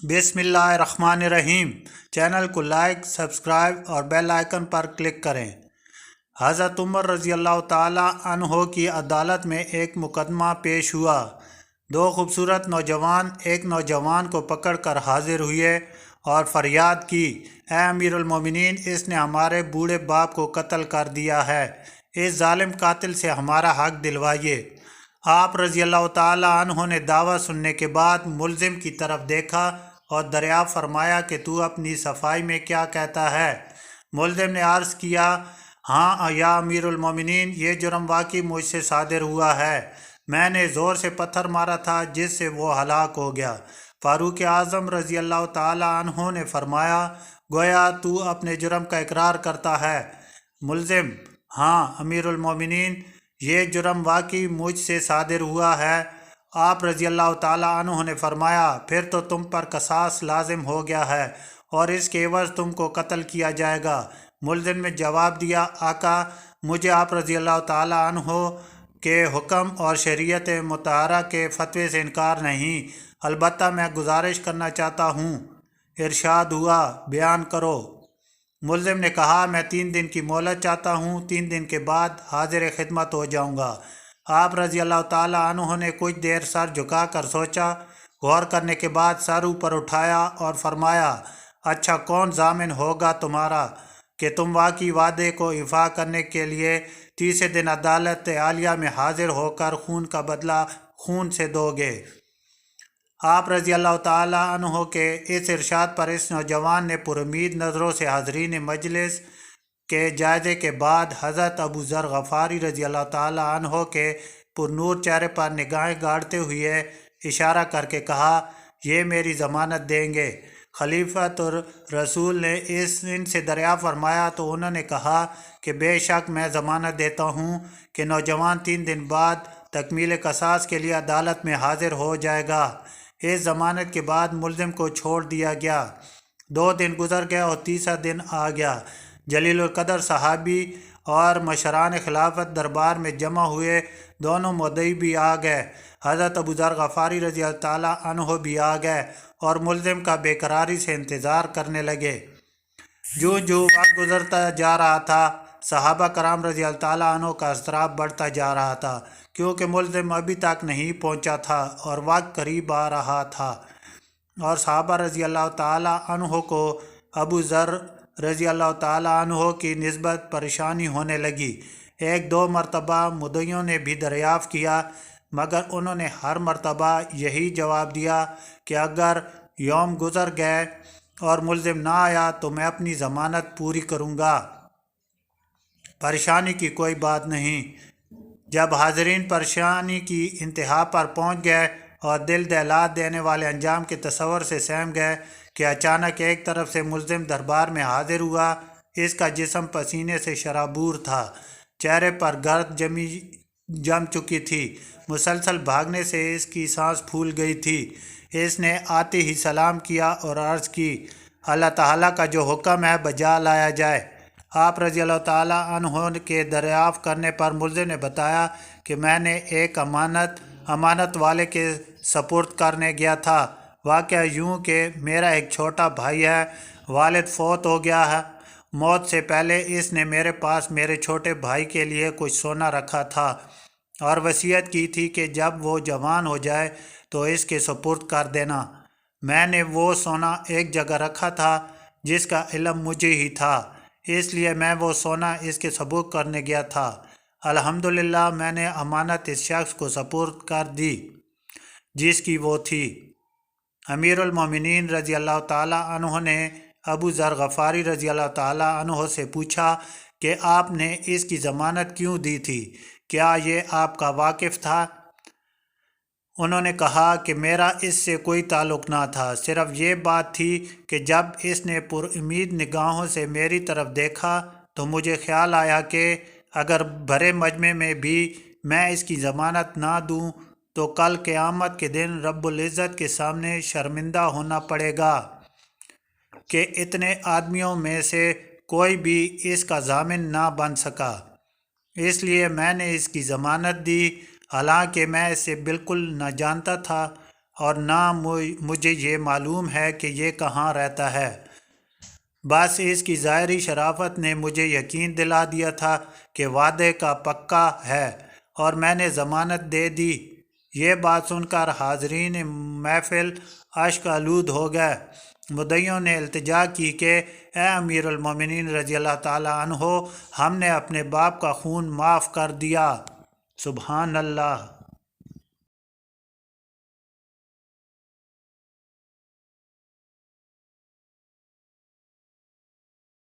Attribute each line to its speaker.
Speaker 1: बिस्मिल्लाहिर्रहमानिर्रहीम। चैनल को like, subscribe और बेल आइकन पर क्लिक करें। हज़रत उमर रज़ी अल्लाह ताला अन्हो की अदालत में एक मुकदमा पेश हुआ। दो खूबसूरत नौजवान एक नौजवान को पकड़ कर हाजिर हुए और फरियाद की, ए अमीरुल मोमिनीन, इसने हमारे बूढ़े बाप को कत्ल कर दिया है। इस जालिम कातिल से हमारा हक दिलवाइए। आप रज़ी अल्लाह ताला अन्हो ने दावा सुनने के बाद मुल्ज़िम की तरफ देखा और दरियाफ़्त फरमाया कि तू अपनी सफाई में क्या कहता है। मुल्ज़िम ने अर्ज़ किया, हाँ या अमीरुल मोमिनीन, ये जुर्म वाकई मुझसे सादिर हुआ है। मैंने ज़ोर से पत्थर मारा था जिससे वो हलाक हो गया। फ़ारूक आज़म रज़ी अल्लाह ताला अन्हो ने फरमाया, गोया तू अपने जुर्म का इकरार करता है। मुल्ज़िम, हाँ अमीरुल मोमिनीन, ये जुर्म वाकई मुझसे सादिर हुआ है। आप रज़ी अल्लाह ताला अन्हु ने फरमाया, फिर तो तुम पर कसास लाजिम हो गया है और इसके एवज़ तुमको कत्ल किया जाएगा। मुल्ज़िम ने जवाब दिया, आका, मुझे आप रज़ी अल्लाह ताला अन्हु के हुक्म और शरीयत मुतहरा के फतवे से इनकार नहीं, अलबत्ता मैं गुजारिश करना चाहता हूँ। इरशाद हुआ, बयान करो। मुल्ज़िम ने कहा, मैं 3 दिन की मोहलत चाहता हूँ, 3 दिन के बाद हाजिर खिदमत हो जाऊँगा। आप रज़ी अल्लाह ताला अन्हु ने कुछ देर सर झुका कर सोचा। गौर करने के बाद सर ऊपर उठाया और फरमाया, अच्छा, कौन जामिन होगा तुम्हारा कि तुम वाकई वादे को इफ़ा करने के लिए तीसरे दिन अदालत आलिया में हाजिर होकर खून का बदला खून से दोगे। आप रज़ी अल्लाह ताला अन्हो के इस इरशाद पर इस नौजवान ने पुरुमीद नज़रों से हाज़रीन मजलिस के जायज़े के बाद हज़रत अबू ज़र गफ़ारी रज़ी अल्लाह ताला अन्हो के पुरनूर चेहरे पर निगाहें गाड़ते हुए इशारा करके कहा, ये मेरी ज़मानत देंगे। खलीफतुर रसूल ने इनसे दरियाफ़्त फरमाया तो उन्होंने कहा कि बेशक मैं ज़मानत देता हूँ कि नौजवान 3 दिन बाद तकमील कसास के लिए अदालत में हाजिर हो जाएगा। इस ज़मानत के बाद मुल्ज़िम को छोड़ दिया गया। 2 दिन गुजर गया और तीसरा दिन आ गया। जलीलुल कदर सहाबी और मशरान खिलाफत दरबार में जमा हुए। दोनों मुद्दई भी आ गए। हज़रत अबू ज़र गफ़ारी रज़ी अल्लाह ताला अन्हो भी आ गए और मुल्ज़िम का बेकरारी से इंतज़ार करने लगे। जो वक्त गुजरता जा रहा था, सहाबा कराम रज़ी अल्लाह ताला अन्हो का इसराब बढ़ता जा रहा था, क्योंकि मुल्ज़िम अभी तक नहीं पहुंचा था और वक्त करीब आ रहा था और सहाबा रज़ी अल्लाह ताला अन्हो को अबू ज़र रज़ी अल्लाह ताला अन्हो की निस्बत परेशानी होने लगी। 1-2 मरतबा मुद्दइयों ने भी दरियाफ़्त किया, मगर उन्होंने हर मरतबा यही जवाब दिया कि अगर यौम गुज़र गए और मुल्ज़िम ना आया तो मैं अपनी ज़मानत पूरी करूँगा। परेशानी की कोई बात नहीं। जब हाज़रीन परेशानी की इंतहा पर पहुँच गए और दिल दहला देने वाले अंजाम के तस्वर से सहम गए कि अचानक एक तरफ से मुल्ज़िम दरबार में हाजिर हुआ। इसका जिस्म पसीने से शराबूर था, चेहरे पर गर्द जम चुकी थी, मुसलसल भागने से इसकी सांस फूल गई थी। इसने आते ही सलाम किया और अर्ज़ की, अल्लाह ताला का जो हुक्म है बजा लाया जाए। आप रज़ी अल्लाह ताला अन्हो के दरियाफ़्त करने पर मुल्ज़िम ने बताया कि मैंने एक अमानत वाले के सपुर्द करने गया था। वाक़या यूँ कि मेरा एक छोटा भाई है, वालिद फ़ौत हो गया है। मौत से पहले इसने मेरे पास मेरे छोटे भाई के लिए कुछ सोना रखा था और वसीयत की थी कि जब वो जवान हो जाए तो इसके सपुर्द कर देना। मैंने वो सोना एक जगह रखा था जिसका इल्म मुझे ही था, इसलिए मैं वो सोना इसके सबूत करने गया था। अल्हम्दुलिल्लाह मैंने अमानत इस शख्स को सपुर्द कर दी जिसकी वो थी। अमीरुल मोमिनीन रज़ी अल्लाह ताला अन्हो ने अबू ज़र गफ़ारी रज़ी अल्लाह ताला अन्हो से पूछा कि आपने इसकी ज़मानत क्यों दी थी, क्या ये आपका वाकिफ़ था? उन्होंने कहा कि मेरा इससे कोई ताल्लुक़ ना था, सिर्फ़ ये बात थी कि जब इसने पुरुमीद निगाहों से मेरी तरफ देखा तो मुझे ख्याल आया कि अगर भरे मजमे में भी मैं इसकी ज़मानत ना दूँ तो कल क़यामत के दिन रब्बुल इज़्ज़त के सामने शर्मिंदा होना पड़ेगा कि इतने आदमियों में से कोई भी इसका ज़ामिन ना बन सका। इसलिए मैंने इसकी ज़मानत दी, हालांकि मैं इसे बिल्कुल न जानता था اور نہ مجھے یہ معلوم ہے کہ یہ کہاں رہتا ہے۔ بس اس کی ظاہری شرافت نے مجھے یقین دلا دیا تھا کہ وعدے کا پکا ہے، اور میں نے ضمانت دے دی۔ یہ بات سن کر حاضرین محفل اشک آلود ہو گئے۔ مدعیوں نے التجا کی کہ اے امیر المومنین رضی اللہ تعالیٰ عنہ، ہم نے اپنے باپ کا خون معاف کر دیا۔ سبحان اللہ۔